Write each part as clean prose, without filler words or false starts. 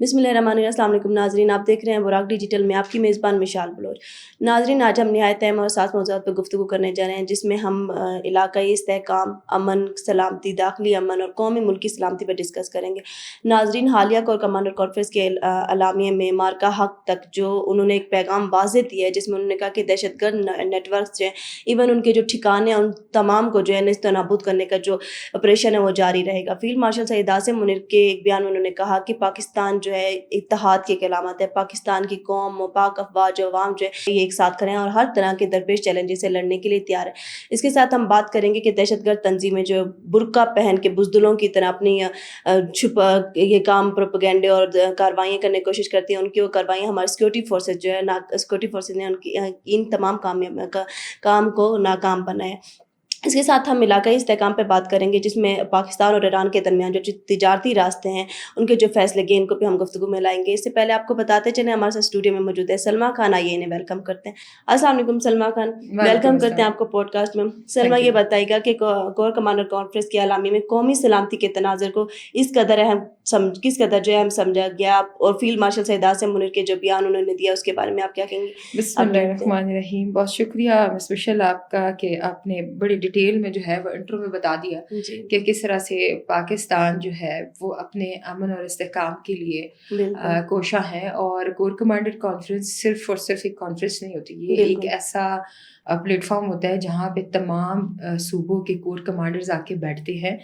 بسم اللہ الرحمن الرحیم۔ السلام علیکم ناظرین، آپ دیکھ رہے ہیں براق ڈیجیٹل میں آپ کی میزبان مشال بلوچ۔ ناظرین، آج ہم نہایت اہم اور حساس موضوعات پر گفتگو کرنے جا رہے ہیں، جس میں ہم علاقائی استحکام، امن، سلامتی، داخلی امن اور قومی ملکی سلامتی پر ڈسکس کریں گے۔ ناظرین، حالیہ کور کمانڈر کانفرنس کے اعلامیے میں مارکا حق تک جو انہوں نے ایک پیغام واضح دیا ہے، جس میں انہوں نے کہا کہ دہشت گرد نیٹ ورکس جو ہیں، ایون ان کے جو ٹھکانے ہیں، ان تمام کو جو ہے نیست و نابود کرنے کا جو آپریشن ہے وہ جاری رہے گا۔ فیلڈ مارشل سعید عاصم منیر کے ایک بیان میں انہوں نے کہا کہ پاکستان جو ہے اتحاد کی ایک علامت ہے، پاکستان کی قوم و پاک افواج و عوام جو ہے یہ ایک ساتھ کھڑے ہیں اور ہر طرح کے درپیش چیلنجز سے لڑنے کے لیے تیار ہے۔ اس کے ساتھ ہم بات کریں گے کہ دہشت گرد تنظیمیں جو برقع پہن کے بزدلوں کی طرح اپنی چھپا یہ کام پروپیگنڈے اور کاروائیاں کرنے کی کوشش کرتی ہیں، ان کی وہ کاروائیاں ہماری سیکورٹی فورسز جو ہے سیکورٹی فورسز نے ان تمام کام کو ناکام بنایا ہے۔ اس کے ساتھ ہم علاقائی استحکام پہ بات کریں گے، جس میں پاکستان اور ایران کے درمیان جو تجارتی راستے ہیں ان کے جو فیصلے گے ان کو بھی ہم گفتگو میں لائیں گے۔ اس سے پہلے آپ کو بتاتے چلیں ہمارے ساتھ اسٹوڈیو میں موجود ہے سلمیٰ خان، آئیے انہیں ویلکم کرتے ہیں۔ السلام علیکم سلمیٰ خان، ویلکم کرتے ہیں آپ کو پوڈ کاسٹ میں۔ سلمیٰ، یہ بتائیے گا کہ کور کمانڈر کانفرنس کے اعلامیے میں قومی سلامتی کے تناظر کو کس قدر جو ہے ہم سمجھا گیا، اور فیلڈ مارشل سعید عاصم منیر کے جو بیان انہوں نے دیا اس کے بارے میں آپ کیا کہیں گے؟ بسم اللہ الرحمن الرحیم۔ بہت شکریہ مس مشل آپ کا کہ آپ نے بڑی ڈیٹیل میں جو ہے وہ انٹرو میں بتا دیا کہ کس طرح سے پاکستان جو ہے وہ اپنے امن اور استحکام کے لیے کوشاں ہے، اور کور کمانڈر کانفرنس صرف اور صرف ایک کانفرنس نہیں ہوتی، یہ ایک ایسا پلیٹ فارم ہوتا ہے جہاں پہ تمام صوبوں کے کور کمانڈرز آ کے بیٹھتے ہیں،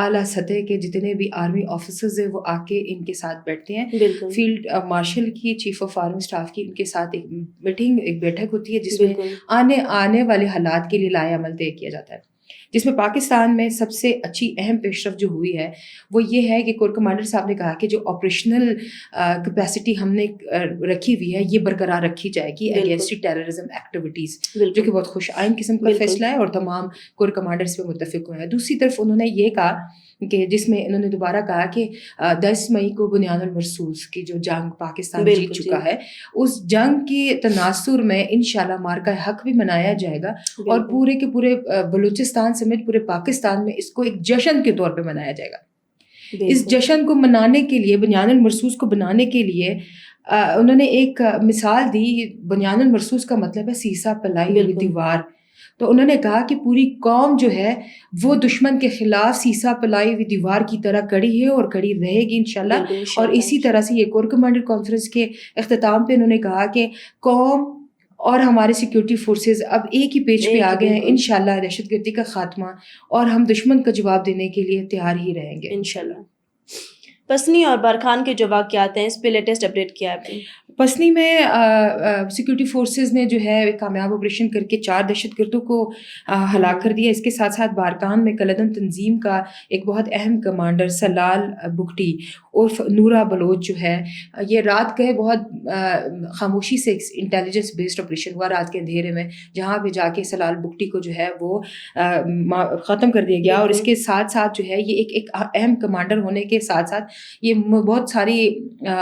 اعلیٰ سطح کے جتنے بھی آرمی آفیسرز ہیں وہ آ کے ان کے ساتھ بیٹھتے ہیں، فیلڈ مارشل کی، چیف آف آرمی اسٹاف کی، ان کے ساتھ ایک میٹنگ، ایک بیٹھک ہوتی ہے جس میں آنے والے حالات کے لیے لائے عمل طے کیا جاتا ہے، جس میں پاکستان میں سب سے اچھی اہم پیش رفت جو ہوئی ہے وہ یہ ہے کہ کور کمانڈر صاحب نے کہا کہ جو آپریشنل کیپیسٹی ہم نے رکھی ہوئی ہے یہ برقرار رکھی جائے گی اگینسٹ ٹیررزم ایکٹیویٹیز، جو کہ بہت خوش آئند قسم کا فیصلہ ہے اور تمام کور کمانڈرز پہ متفق ہوئے ہیں۔ دوسری طرف انہوں نے یہ کہا کہ جس میں انہوں نے دوبارہ کہا کہ 10 مئی کو بنیاد المرصوص کی جو جنگ پاکستان جیت چکا ہے، اس جنگ کے تناصر میں انشاءاللہ مارکہ حق بھی منایا جائے گا، اور پورے کے پورے بلوچستان سمیت پورے پاکستان میں اس کو ایک جشن کے طور پہ منایا جائے گا۔ اس جشن کو منانے کے لیے، بنیاد المرصوص کو بنانے کے لیے انہوں نے ایک مثال دی۔ بنیاد المرصوص کا مطلب ہے سیسا پلائی ہوئی دیوار، تو انہوں نے کہا کہ پوری قوم جو ہے وہ دشمن کے خلاف سیسا پلائی ہوئی دیوار کی طرح کڑی ہے اور کڑی رہے گی انشاءاللہ۔ اور اسی طرح سے یہ کور کمانڈر کانفرنس کے اختتام پہ انہوں نے کہا کہ قوم اور ہمارے سیکیورٹی فورسز اب ایک ہی پیج پہ آ گئے ہیں انشاءاللہ دہشت گردی کا خاتمہ، اور ہم دشمن کا جواب دینے کے لیے تیار ہی رہیں گے انشاءاللہ۔ پسنی اور بارکھان کے جو واقعات ہیں اس پہ لیٹسٹ اپڈیٹ کیا ہے؟ پسنی میں سیکورٹی فورسز نے جو ہے کامیاب آپریشن کر کے 4 دہشت گردوں کو ہلاک کر دیا۔ اس کے ساتھ ساتھ بارکان میں کلدم تنظیم کا ایک بہت اہم کمانڈر سلال بگٹی عرف نورا بلوچ جو ہے، یہ رات گئے بہت خاموشی سے انٹیلیجنس بیسڈ آپریشن ہوا رات کے اندھیرے میں، جہاں پہ جا کے سلال بگٹی کو جو ہے وہ ختم کر دیا گیا۔ اور اس کے ساتھ ساتھ جو ہے یہ ایک اہم کمانڈر ہونے کے ساتھ ساتھ یہ بہت ساری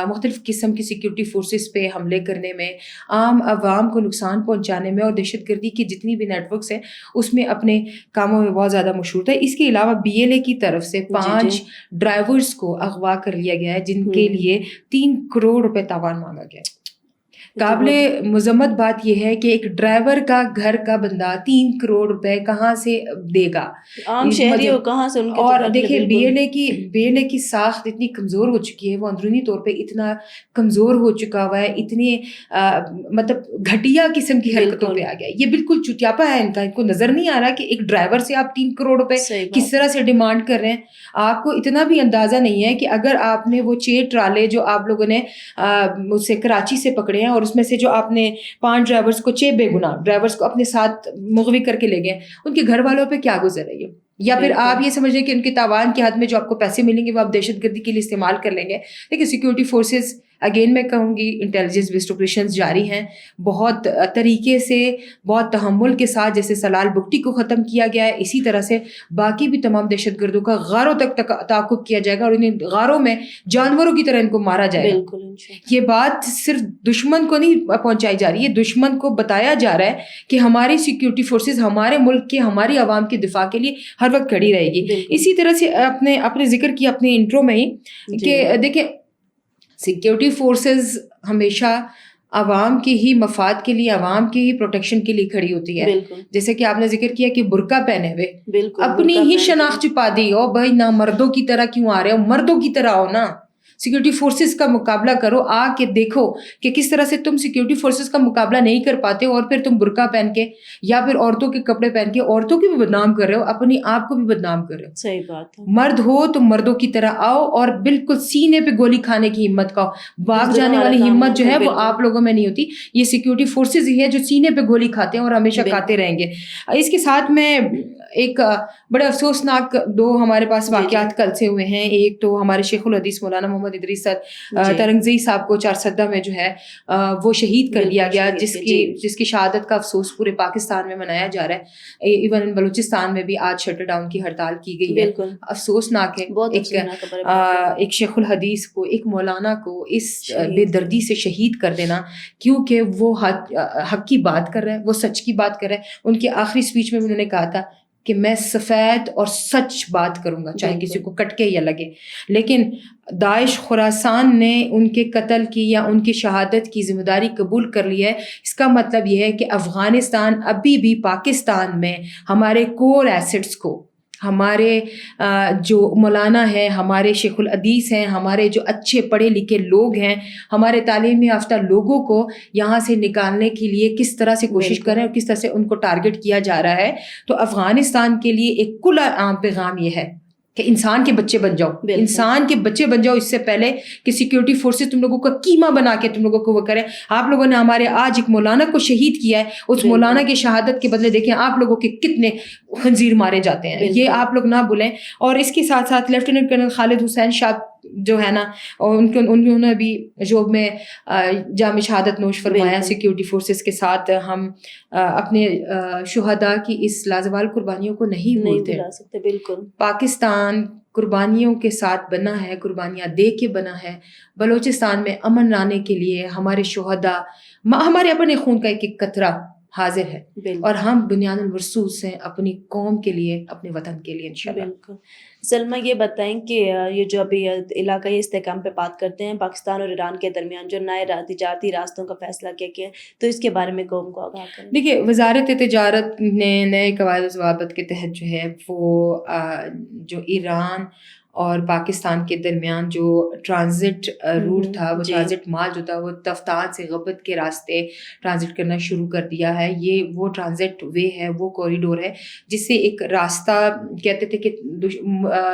مختلف قسم کی سیکورٹی فورسز پہ حملے کرنے میں، عام عوام کو نقصان پہنچانے میں، اور دہشت گردی کی جتنی بھی نیٹ ورکس ہیں اس میں اپنے کاموں میں بہت زیادہ مشہور تھا۔ اس کے علاوہ BLA کی طرف سے 5 ڈرائیورز کو اغوا کر لیا گیا ہے، جن کے لیے 3 کروڑ روپے تاوان مانگا گیا ہے۔ قابل مذمت بات یہ ہے کہ ایک ڈرائیور کا گھر کا بندہ 3 کروڑ روپے کہاں سے دے گا، عام شہری ہو کہاں سے ان کے؟ اور دیکھیں BLA کی ساخت اتنی کمزور ہو چکی ہے، وہ اندرونی طور پہ اتنا کمزور ہو چکا ہوا ہے، اتنی مطلب گھٹیا قسم کی حرکتوں پہ آ گیا ہے، یہ بالکل چتیاپا ہے ان کا۔ ان کو نظر نہیں آ رہا کہ ایک ڈرائیور سے آپ 3 کروڑ روپے کس طرح سے ڈیمانڈ کر رہے ہیں۔ آپ کو اتنا بھی اندازہ نہیں ہے کہ اگر آپ نے وہ 6 ٹرالے جو آپ لوگوں نے مجھ سے کراچی سے پکڑے ہیں، اور اس میں سے جو آپ نے 5 ڈرائیورز کو 6 بے گناہ ڈرائیورز کو اپنے ساتھ مغوی کر کے لے گئے، ان کے گھر والوں پہ کیا گزر رہی ہے؟ یا پھر آپ یہ سمجھ لیں کہ ان کے تاوان کے حد میں جو آپ کو پیسے ملیں گے وہ آپ دہشت گردی کے لیے استعمال کر لیں گے۔ لیکن سیکورٹی فورسز اگین میں کہوں گی انٹیلیجنس بیسڈ آپریشنز جاری ہیں، بہت طریقے سے، بہت تحمل کے ساتھ، جیسے سلال بگٹی کو ختم کیا گیا ہے اسی طرح سے باقی بھی تمام دہشت گردوں کا غاروں تک تعاقب کیا جائے گا، اور انہیں غاروں میں جانوروں کی طرح ان کو مارا جائے گا۔ یہ بات صرف دشمن کو نہیں پہنچائی جا رہی ہے، دشمن کو بتایا جا رہا ہے کہ ہماری سیکورٹی فورسز ہمارے ملک کے، ہماری عوام کے دفاع کے لیے ہر وقت کھڑی رہے گی۔ اسی طرح سے اپنے ذکر کیا اپنے انٹرو میں ہی کہ دیکھیں سیکیورٹی فورسز ہمیشہ عوام کے ہی مفاد کے لیے، عوام کے ہی پروٹیکشن کے لیے کھڑی ہوتی ہے. جیسے کہ آپ نے ذکر کیا کہ برقع پہنے ہوئے اپنی ہی شناخت چھپا دی. او بھائی نہ مردوں کی طرح کیوں آ رہے ہو، مردوں کی طرح آؤ نا، سیکورٹی فورسز کا مقابلہ کرو. آ کے دیکھو کہ کس طرح سے تم سیکورٹی فورسز کا مقابلہ نہیں کر پاتے اور پھر تم برقع پہن کے یا پھر عورتوں کے کپڑے پہن کے عورتوں کی بھی بدنام کر رہے ہو، اپنی آپ کو بھی بدنام کر رہے ہو. صحیح بات ہے. مرد ہو تو مردوں کی طرح آؤ اور بالکل سینے پہ گولی کھانے کی ہمت کا. بھاگ جانے والی ہمت جو ہے وہ آپ لوگوں میں نہیں ہوتی. یہ سیکورٹی فورسز ہی ہے جو سینے پہ گولی کھاتے ہیں اور ہمیشہ کھاتے رہیں گے. اس کے ساتھ میں ایک بڑے افسوسناک دو ہمارے پاس واقعات کل سے ہوئے ہیں. ایک تو ہمارے شیخ الحدیث مولانا محمد ادریس ترنگزئی صاحب کو چارسدہ میں جو ہے وہ شہید کر دیا گیا، جس کی شہادت کا افسوس پورے پاکستان میں منایا جا رہا ہے. ایون بلوچستان میں بھی آج شٹر ڈاؤن کی ہڑتال کی گئی ہے. افسوسناک ہے. ایک شیخ الحدیث کو، ایک مولانا کو اس بے دردی سے شہید کر دینا کیونکہ وہ حق کی بات کر رہے ہیں، وہ سچ کی بات کر رہے ہیں. ان کی آخری اسپیچ میں انہوں نے کہا تھا کہ میں سفید اور سچ بات کروں گا، چاہے کسی کو کٹکے یا لگے. لیکن داعش خراسان نے ان کے قتل کی یا ان کی شہادت کی ذمہ داری قبول کر لی ہے. اس کا مطلب یہ ہے کہ افغانستان ابھی بھی پاکستان میں ہمارے کور ایسٹس کو، ہمارے جو مولانا ہیں، ہمارے شیخ الحدیث ہیں، ہمارے جو اچھے پڑھے لکھے لوگ ہیں، ہمارے تعلیم یافتہ لوگوں کو یہاں سے نکالنے کے لیے کس طرح سے کوشش کر رہے ہیں اور کس طرح سے ان کو ٹارگٹ کیا جا رہا ہے. تو افغانستان کے لیے ایک کل عام پیغام یہ ہے کہ انسان کے بچے بن جاؤ، انسان کے بچے بن جاؤ، اس سے پہلے کہ سیکورٹی فورسز تم لوگوں کا قیمہ بنا کے تم لوگوں کو وہ کریں. آپ لوگوں نے ہمارے آج ایک مولانا کو شہید کیا ہے، اس مولانا کی شہادت کے بدلے دیکھیں آپ لوگوں کے کتنے خنزیر مارے جاتے ہیں. یہ آپ لوگ نہ بھولیں. اور اس کے ساتھ ساتھ لیفٹیننٹ کرنل خالد حسین شاہ جو ہے نا، اور انہوں نے بھی جوب میں جام شہادت نوش فرمایا. سیکورٹی فورسز کے ساتھ ہم اپنے شہداء کی اس لازوال قربانیوں کو نہیں بھولتے. بالکل پاکستان قربانیوں کے ساتھ بنا ہے، قربانیاں دے کے بنا ہے. بلوچستان میں امن لانے کے لیے ہمارے شہداء، ہمارے اپنے خون کا ایک ایک قطرہ حاضر ہے. اور ہم بنیاد المرصوص ہیں اپنی قوم کے لیے، اپنے وطن کے لیے انشاءاللہ. بالکل. سلمیٰ یہ بتائیں کہ یہ جو ابھی علاقائی استحکام پہ بات کرتے ہیں، پاکستان اور ایران کے درمیان جو نئے تجارتی راستوں کا فیصلہ کیا گیا ہے، تو اس کے بارے میں قوم کو آگاہ کریں. دیکھیے، وزارت تجارت نے نئے قواعد و ضوابط کے تحت جو ہے وہ جو ایران اور پاکستان کے درمیان جو ٹرانزٹ روٹ تھا، وہ ٹرانزٹ مال جو تھا وہ تفتان سے غبت کے راستے ٹرانزٹ کرنا شروع کر دیا ہے. یہ وہ ٹرانزٹ وے ہے، وہ کوریڈور ہے جس سے ایک راستہ کہتے تھے کہ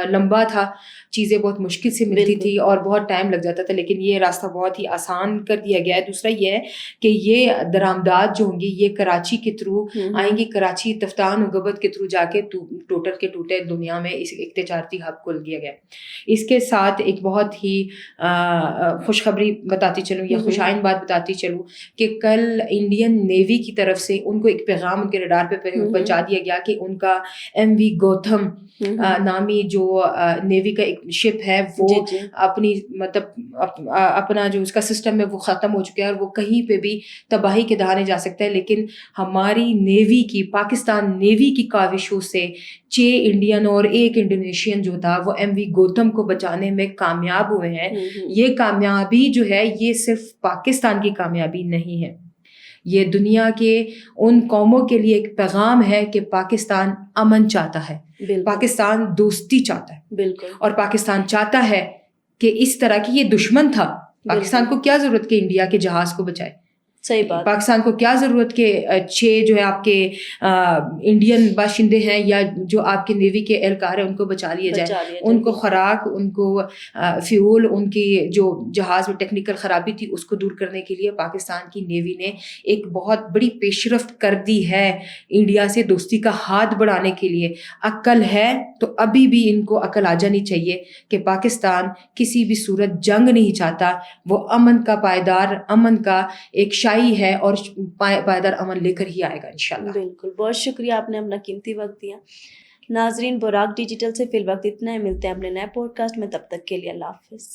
لمبا تھا، چیزیں بہت مشکل سے ملتی تھی اور بہت ٹائم لگ جاتا تھا، لیکن یہ راستہ بہت ہی آسان کر دیا گیا ہے. دوسرا یہ ہے کہ یہ درآمدات جو ہوں گی یہ کراچی کے تھرو آئیں گی، کراچی تفتان و غبت کے تھرو جا کے ٹوٹل کے ٹوٹے دنیا میں ایک تجارتی ہب کھول دیا گیا. اس کے ساتھ ایک بہت ہی خوشخبری بتاتی چلوں یا خوشائن بات بتاتی چلوں کہ کل انڈین نیوی کی طرف سے ان کو ایک پیغام ان کے ریڈار پہ پہنچا دیا گیا کہ ان کا MV گوتھم نامی جو نیوی کا ایک شپ ہے وہ اپنی مطلب اپنا جو اس کا سسٹم ہے وہ ختم ہو چکا ہے اور وہ کہیں پہ بھی تباہی کے دہانے جا سکتا ہے. لیکن ہماری نیوی کی، پاکستان نیوی کی کاوشوں سے 6 انڈین اور 1 انڈونیشین جو تھا وہ MV گوتم کو بچانے میں کامیاب ہوئے ہیں. یہ کامیابی جو ہے یہ صرف پاکستان کی کامیابی نہیں ہے، یہ دنیا کے ان قوموں کے لیے ایک پیغام ہے کہ پاکستان امن چاہتا ہے، پاکستان دوستی چاہتا ہے. بالکل. اور پاکستان چاہتا ہے کہ اس طرح کی یہ دشمن تھا، پاکستان کو کیا ضرورت کہ انڈیا کے جہاز کو بچائے. صحیح بات. پاکستان کو کیا ضرورت کہ 6 جو ہے آپ کے انڈین باشندے ہیں یا جو آپ کے نیوی کے اہلکار ہیں ان کو بچا لیا جائے. ان کو خوراک، ان کو فیول، ان کی جو جہاز میں ٹیکنیکل خرابی تھی اس کو دور کرنے کے لیے پاکستان کی نیوی نے ایک بہت بڑی پیش رفت کر دی ہے انڈیا سے دوستی کا ہاتھ بڑھانے کے لیے. عقل ہے تو ابھی بھی ان کو عقل آ جانی چاہیے کہ پاکستان کسی بھی صورت جنگ نہیں چاہتا، وہ امن کا پائیدار، امن کا ایک شاہی ہے اور پائیدار امن لے کر ہی آئے گا انشاءاللہ. بالکل. بہت شکریہ، آپ نے اپنا قیمتی وقت دیا. ناظرین، براق ڈیجیٹل سے فی الوقت اتنا ہے. ملتے ہیں اپنے نئے پوڈ کاسٹ میں، تب تک کے لیے اللہ حافظ.